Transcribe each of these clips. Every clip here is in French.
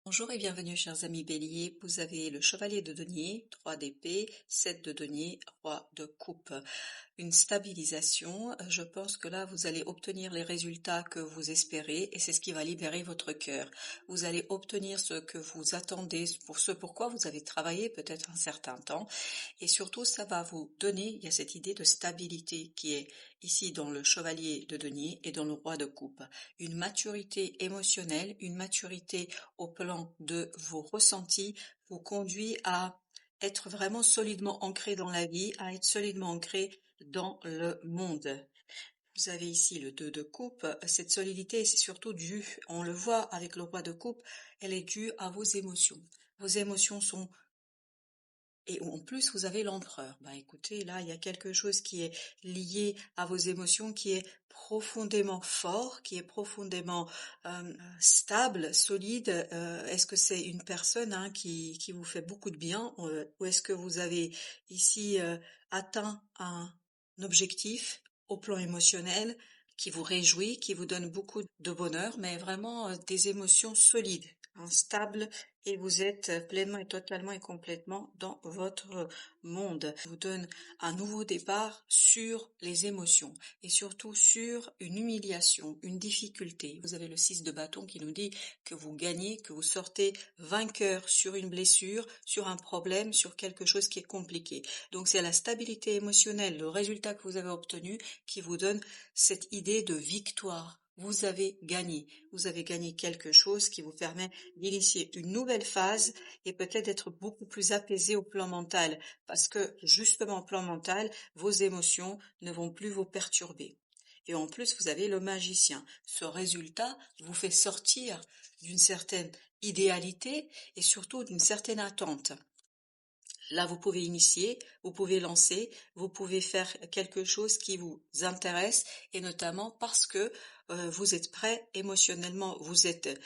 Bonjour et bienvenue chers amis béliers, vous avez le chevalier de denier, 3 d'épée, 7 de denier, roi de coupe. Une stabilisation, je pense que là vous allez obtenir les résultats que vous espérez et c'est ce qui va libérer votre cœur. Vous allez obtenir ce que vous attendez, pour ce pourquoi vous avez travaillé peut-être un certain temps et surtout ça va vous donner, il y a cette idée de stabilité qui est ici dans le chevalier de denier et dans le roi de coupe. Une maturité émotionnelle, une maturité au plan de vos ressentis vous conduit à être vraiment solidement ancré dans la vie, à être solidement ancré dans le monde. Vous avez ici le 2 de coupe, cette solidité c'est surtout due, on le voit avec le roi de coupe, elle est due à vos émotions. Vos émotions sont et en plus, vous avez l'empereur. Bah écoutez, là, il y a quelque chose qui est lié à vos émotions, qui est profondément fort, qui est profondément stable, solide. Est-ce que c'est une personne qui vous fait beaucoup de bien ou est-ce que vous avez ici atteint un objectif au plan émotionnel qui vous réjouit, qui vous donne beaucoup de bonheur, mais vraiment des émotions solides, stables et vous êtes pleinement et totalement et complètement dans votre monde. Je vous donne un nouveau départ sur les émotions et surtout sur une humiliation, une difficulté. Vous avez le 6 de bâton qui nous dit que vous gagnez, que vous sortez vainqueur sur une blessure, sur un problème, sur quelque chose qui est compliqué. Donc c'est la stabilité émotionnelle, le résultat que vous avez obtenu qui vous donne cette idée de victoire. Vous avez gagné quelque chose qui vous permet d'initier une nouvelle phase et peut-être d'être beaucoup plus apaisé au plan mental parce que justement au plan mental, vos émotions ne vont plus vous perturber. Et en plus, vous avez le magicien. Ce résultat vous fait sortir d'une certaine idéalité et surtout d'une certaine attente. Là, vous pouvez initier, vous pouvez lancer, vous pouvez faire quelque chose qui vous intéresse et notamment parce que vous êtes prêt émotionnellement, vous êtes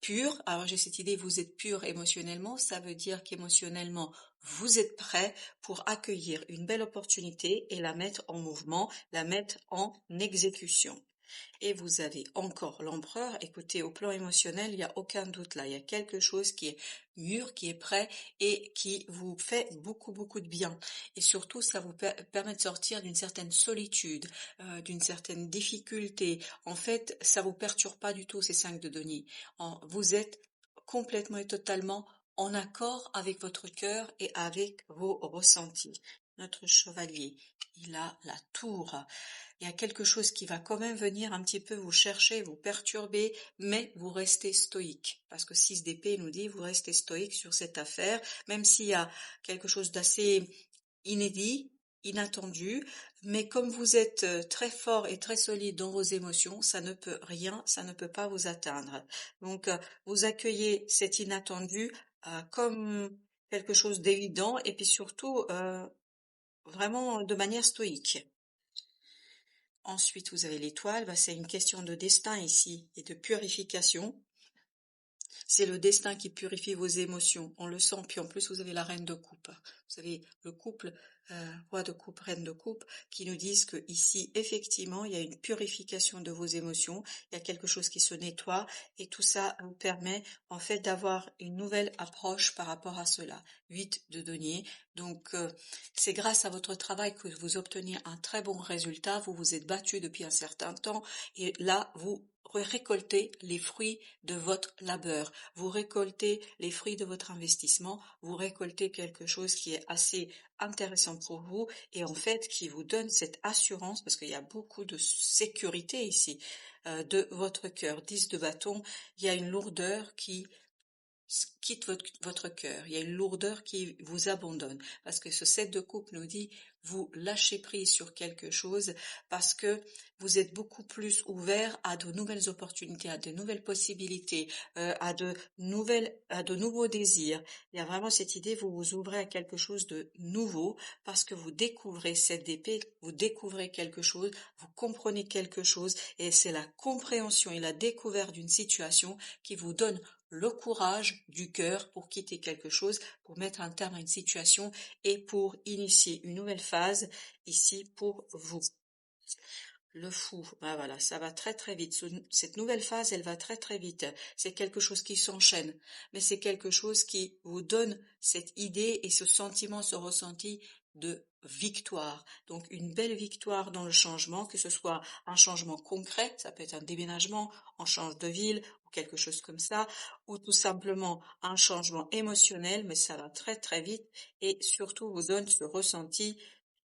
pur. Alors j'ai cette idée, vous êtes pur émotionnellement, ça veut dire qu'émotionnellement, vous êtes prêt pour accueillir une belle opportunité et la mettre en mouvement, la mettre en exécution. Et vous avez encore l'empereur. Écoutez, au plan émotionnel, il n'y a aucun doute là. Il y a quelque chose qui est mûr, qui est prêt et qui vous fait beaucoup, beaucoup de bien. Et surtout, ça vous permet de sortir d'une certaine solitude, d'une certaine difficulté. En fait, ça vous perturbe pas du tout ces 5 de denier. Vous êtes complètement et totalement en accord avec votre cœur et avec vos ressentis. Notre chevalier, il a la tour. Il y a quelque chose qui va quand même venir un petit peu vous chercher, vous perturber, mais vous restez stoïque. Parce que 6 d'épée nous dit, vous restez stoïque sur cette affaire, même s'il y a quelque chose d'assez inédit, inattendu, mais comme vous êtes très fort et très solide dans vos émotions, ça ne peut rien, ça ne peut pas vous atteindre. Donc, vous accueillez cet inattendu comme quelque chose d'évident et puis surtout vraiment de manière stoïque. Ensuite, vous avez l'étoile, c'est une question de destin ici et de purification. C'est le destin qui purifie vos émotions, on le sent, puis en plus vous avez la reine de coupe. Vous avez le couple, roi de coupe, reine de coupe, qui nous disent que ici, effectivement, il y a une purification de vos émotions, il y a quelque chose qui se nettoie, et tout ça vous permet en fait d'avoir une nouvelle approche par rapport à cela. 8 de denier, donc c'est grâce à votre travail que vous obtenez un très bon résultat, vous vous êtes battu depuis un certain temps, et là, vous récoltez les fruits de votre labeur, vous récoltez les fruits de votre investissement, vous récoltez quelque chose qui est assez intéressant pour vous et en fait qui vous donne cette assurance, parce qu'il y a beaucoup de sécurité ici, de votre cœur. 10 de bâton, il y a une lourdeur qui quitte votre cœur, il y a une lourdeur qui vous abandonne, parce que ce 7 de coupe nous dit, vous lâchez prise sur quelque chose, parce que vous êtes beaucoup plus ouvert à de nouvelles opportunités, à de nouvelles possibilités, à de nouveaux désirs. Il y a vraiment cette idée, vous vous ouvrez à quelque chose de nouveau, parce que vous découvrez cette épée, vous découvrez quelque chose, vous comprenez quelque chose, et c'est la compréhension et la découverte d'une situation qui vous donne le courage du cœur pour quitter quelque chose, pour mettre un terme à une situation et pour initier une nouvelle phase ici pour vous. Le fou, bah voilà, ça va très très vite. Cette nouvelle phase, elle va très très vite. C'est quelque chose qui s'enchaîne, mais c'est quelque chose qui vous donne cette idée et ce sentiment, ce ressenti de victoire. Donc une belle victoire dans le changement, que ce soit un changement concret, ça peut être un déménagement, on change de ville ou quelque chose comme ça, ou tout simplement un changement émotionnel, mais ça va très très vite et surtout vous donne ce ressenti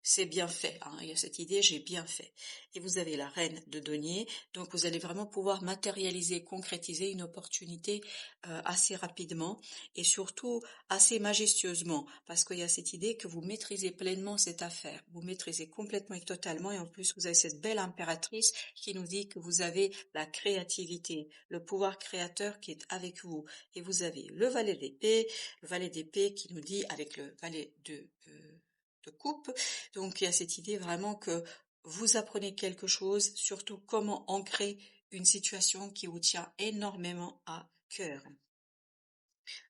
c'est bien fait, hein. Il y a cette idée, j'ai bien fait. Et vous avez la reine de denier, donc vous allez vraiment pouvoir matérialiser, concrétiser une opportunité assez rapidement et surtout assez majestueusement, parce qu'il y a cette idée que vous maîtrisez pleinement cette affaire, vous maîtrisez complètement et totalement, et en plus vous avez cette belle impératrice qui nous dit que vous avez la créativité, le pouvoir créateur qui est avec vous. Et vous avez le valet d'épée qui nous dit avec le valet de coupe, donc il y a cette idée vraiment que vous apprenez quelque chose, surtout comment ancrer une situation qui vous tient énormément à cœur.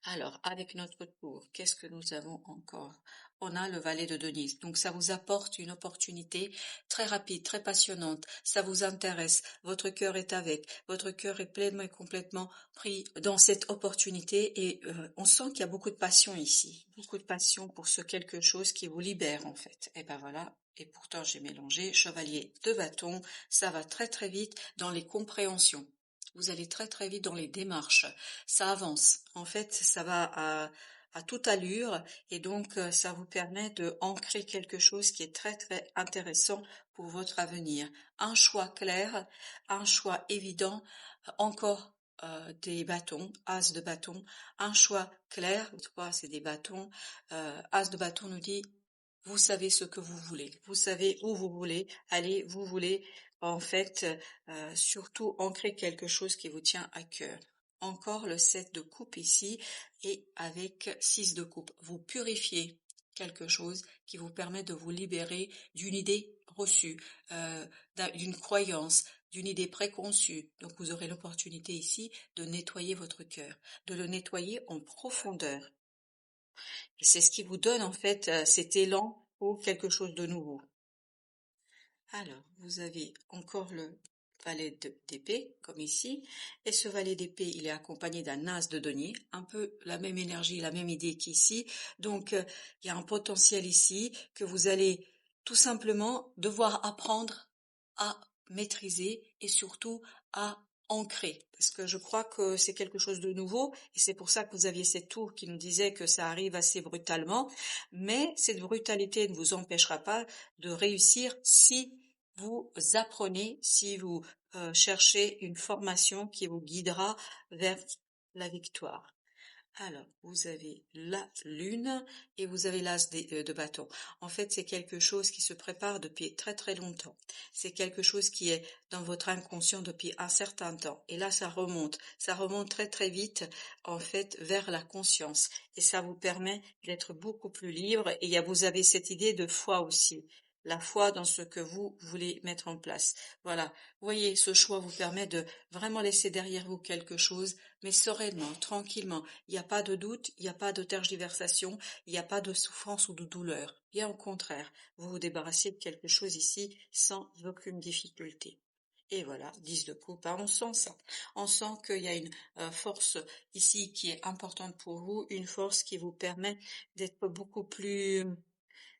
Alors, avec notre tour, qu'est-ce que nous avons encore? On a le valet de Denise. Donc, ça vous apporte une opportunité très rapide, très passionnante. Ça vous intéresse. Votre cœur est avec. Votre cœur est pleinement et complètement pris dans cette opportunité. Et on sent qu'il y a beaucoup de passion ici. Beaucoup de passion pour ce quelque chose qui vous libère, en fait. Et ben voilà. Et pourtant, j'ai mélangé chevalier de bâton. Ça va très très vite dans les compréhensions. Vous allez très très vite dans les démarches. Ça avance. En fait, ça va à toute allure et donc ça vous permet de ancrer quelque chose qui est très très intéressant pour votre avenir. Un choix clair, un choix évident, encore des bâtons, as de bâton, un choix clair, trois c'est des bâtons, as de bâton nous dit vous savez ce que vous voulez, vous savez où vous voulez aller, vous voulez en fait surtout ancrer quelque chose qui vous tient à cœur. Encore le 7 de coupe ici et avec 6 de coupe. Vous purifiez quelque chose qui vous permet de vous libérer d'une idée reçue, euh, d'une croyance, d'une idée préconçue. Donc vous aurez l'opportunité ici de nettoyer votre cœur, de le nettoyer en profondeur. Et c'est ce qui vous donne en fait cet élan pour quelque chose de nouveau. Alors, vous avez encore le valet d'épée, comme ici, et ce valet d'épée, il est accompagné d'un as de denier, un peu la même énergie, la même idée qu'ici. Donc, il y a un potentiel ici que vous allez tout simplement devoir apprendre à maîtriser et surtout à ancrer. Parce que je crois que c'est quelque chose de nouveau et c'est pour ça que vous aviez cette tour qui nous disait que ça arrive assez brutalement. Mais cette brutalité ne vous empêchera pas de réussir si vous apprenez, si vous cherchez une formation qui vous guidera vers la victoire. Alors, vous avez la lune et vous avez l'as de bâton. En fait, c'est quelque chose qui se prépare depuis très très longtemps. C'est quelque chose qui est dans votre inconscient depuis un certain temps. Et là, ça remonte très très vite, en fait, vers la conscience. Et ça vous permet d'être beaucoup plus libre. Et vous avez cette idée de foi aussi. La foi dans ce que vous voulez mettre en place. Voilà. Vous voyez, ce choix vous permet de vraiment laisser derrière vous quelque chose, mais sereinement, tranquillement. Il n'y a pas de doute, il n'y a pas de tergiversation, il n'y a pas de souffrance ou de douleur. Bien au contraire, vous vous débarrassez de quelque chose ici sans aucune difficulté. Et voilà, 10 de coupe, hein, on sent ça. On sent qu'il y a une force ici qui est importante pour vous, une force qui vous permet d'être beaucoup plus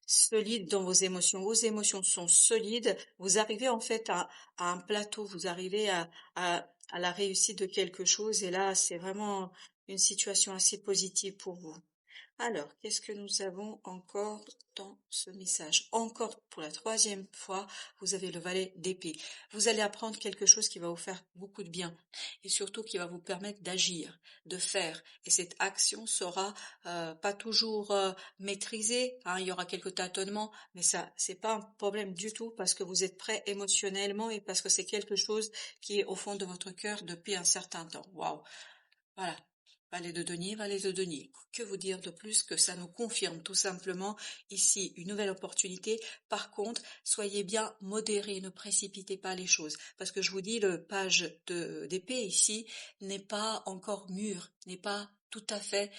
solide dans vos émotions. Vos émotions sont solides. Vous arrivez en fait à un plateau, vous arrivez à la réussite de quelque chose et là, c'est vraiment une situation assez positive pour vous. Alors, qu'est-ce que nous avons encore dans ce message? Encore pour la troisième fois, vous avez le valet d'épée. Vous allez apprendre quelque chose qui va vous faire beaucoup de bien et surtout qui va vous permettre d'agir, de faire. Et cette action sera pas toujours maîtrisée, hein, il y aura quelques tâtonnements, mais ça, c'est pas un problème du tout parce que vous êtes prêt émotionnellement et parce que c'est quelque chose qui est au fond de votre cœur depuis un certain temps. Waouh! Voilà. Valet de denier, valet de denier. Que vous dire de plus que ça nous confirme tout simplement ici une nouvelle opportunité. Par contre, soyez bien modérés, ne précipitez pas les choses. Parce que je vous dis, le page d'épée ici n'est pas encore mûr, n'est pas tout à fait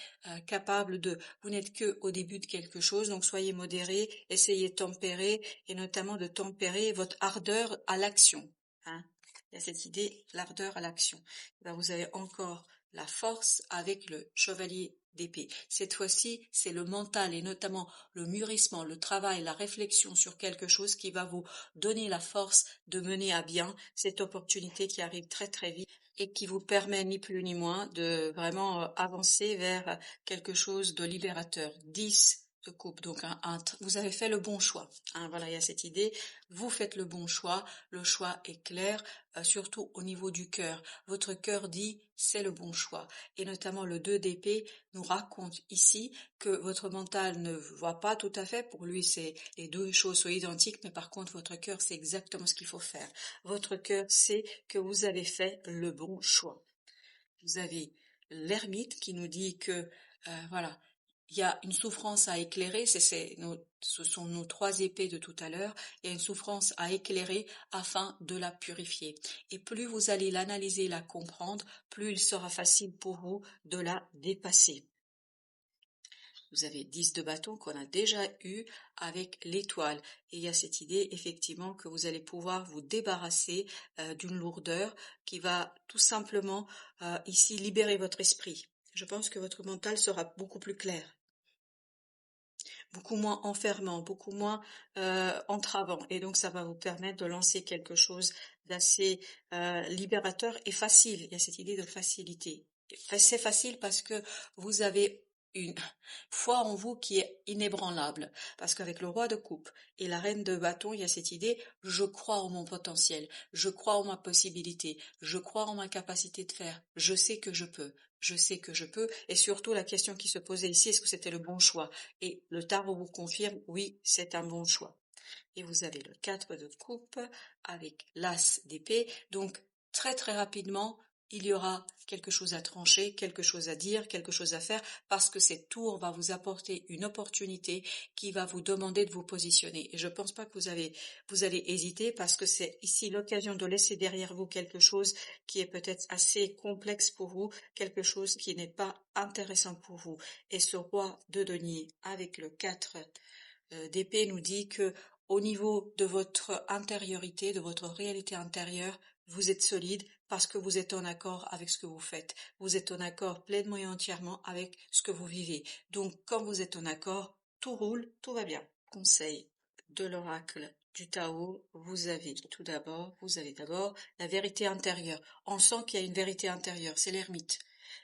capable de... Vous n'êtes que au début de quelque chose, donc soyez modéré, essayez de tempérer, et notamment de tempérer votre ardeur à l'action. Hein. Il y a cette idée, l'ardeur à l'action. Ben, vous avez encore la force avec le chevalier d'épée. Cette fois-ci, c'est le mental et notamment le mûrissement, le travail, la réflexion sur quelque chose qui va vous donner la force de mener à bien cette opportunité qui arrive très très vite et qui vous permet ni plus ni moins de vraiment avancer vers quelque chose de libérateur. 10 de coupe, donc vous avez fait le bon choix. Hein, voilà, il y a cette idée, vous faites le bon choix, le choix est clair, surtout au niveau du cœur. Votre cœur dit c'est le bon choix. Et notamment le 2 d'épée nous raconte ici que votre mental ne voit pas tout à fait, pour lui c'est les deux choses sont identiques, mais par contre votre cœur sait exactement ce qu'il faut faire. Votre cœur sait que vous avez fait le bon choix. Vous avez l'ermite qui nous dit que voilà, il y a une souffrance à éclairer, ce sont nos 3 épées de tout à l'heure, il y a une souffrance à éclairer afin de la purifier. Et plus vous allez l'analyser, la comprendre, plus il sera facile pour vous de la dépasser. Vous avez 10 de bâton qu'on a déjà eu avec l'étoile. Et il y a cette idée effectivement que vous allez pouvoir vous débarrasser d'une lourdeur qui va tout simplement ici libérer votre esprit. Je pense que votre mental sera beaucoup plus clair, beaucoup moins enfermant, beaucoup moins entravant. Et donc ça va vous permettre de lancer quelque chose d'assez libérateur et facile. Il y a cette idée de facilité. C'est facile parce que vous avez une foi en vous qui est inébranlable. Parce qu'avec le roi de coupe et la reine de bâton, il y a cette idée, je crois en mon potentiel, je crois en ma possibilité, je crois en ma capacité de faire, je sais que je peux. Je sais que je peux, et surtout la question qui se posait ici, est-ce que c'était le bon choix? Et le tarot vous confirme, oui, c'est un bon choix. Et vous avez le 4 de coupe avec l'as d'épée. Donc, très très rapidement, il y aura quelque chose à trancher, quelque chose à dire, quelque chose à faire, parce que cette tour va vous apporter une opportunité qui va vous demander de vous positionner. Et je ne pense pas que vous allez hésiter, parce que c'est ici l'occasion de laisser derrière vous quelque chose qui est peut-être assez complexe pour vous, quelque chose qui n'est pas intéressant pour vous. Et ce roi de denier avec le 4 d'épée nous dit que au niveau de votre intériorité, de votre réalité intérieure, vous êtes solide parce que vous êtes en accord avec ce que vous faites. Vous êtes en accord pleinement et entièrement avec ce que vous vivez. Donc, quand vous êtes en accord, tout roule, tout va bien. Conseil de l'oracle du Tao, vous avez d'abord la vérité intérieure. On sent qu'il y a une vérité intérieure, c'est l'ermite.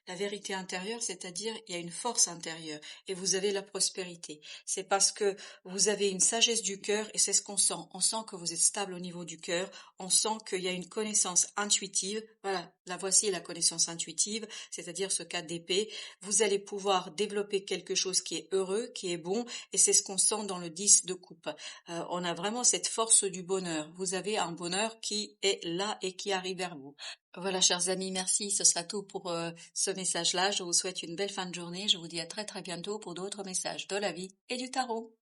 La vérité intérieure, c'est-à-dire il y a une force intérieure et vous avez la prospérité. C'est parce que vous avez une sagesse du cœur et c'est ce qu'on sent. On sent que vous êtes stable au niveau du cœur, on sent qu'il y a une connaissance intuitive. Voilà, la voici la connaissance intuitive, c'est-à-dire ce cas d'épée. Vous allez pouvoir développer quelque chose qui est heureux, qui est bon et c'est ce qu'on sent dans le 10 de coupe. On a vraiment cette force du bonheur. Vous avez un bonheur qui est là et qui arrive vers vous. Voilà, chers amis, merci. Ce sera tout pour ce message-là. Je vous souhaite une belle fin de journée. Je vous dis à très très bientôt pour d'autres messages de la vie et du tarot.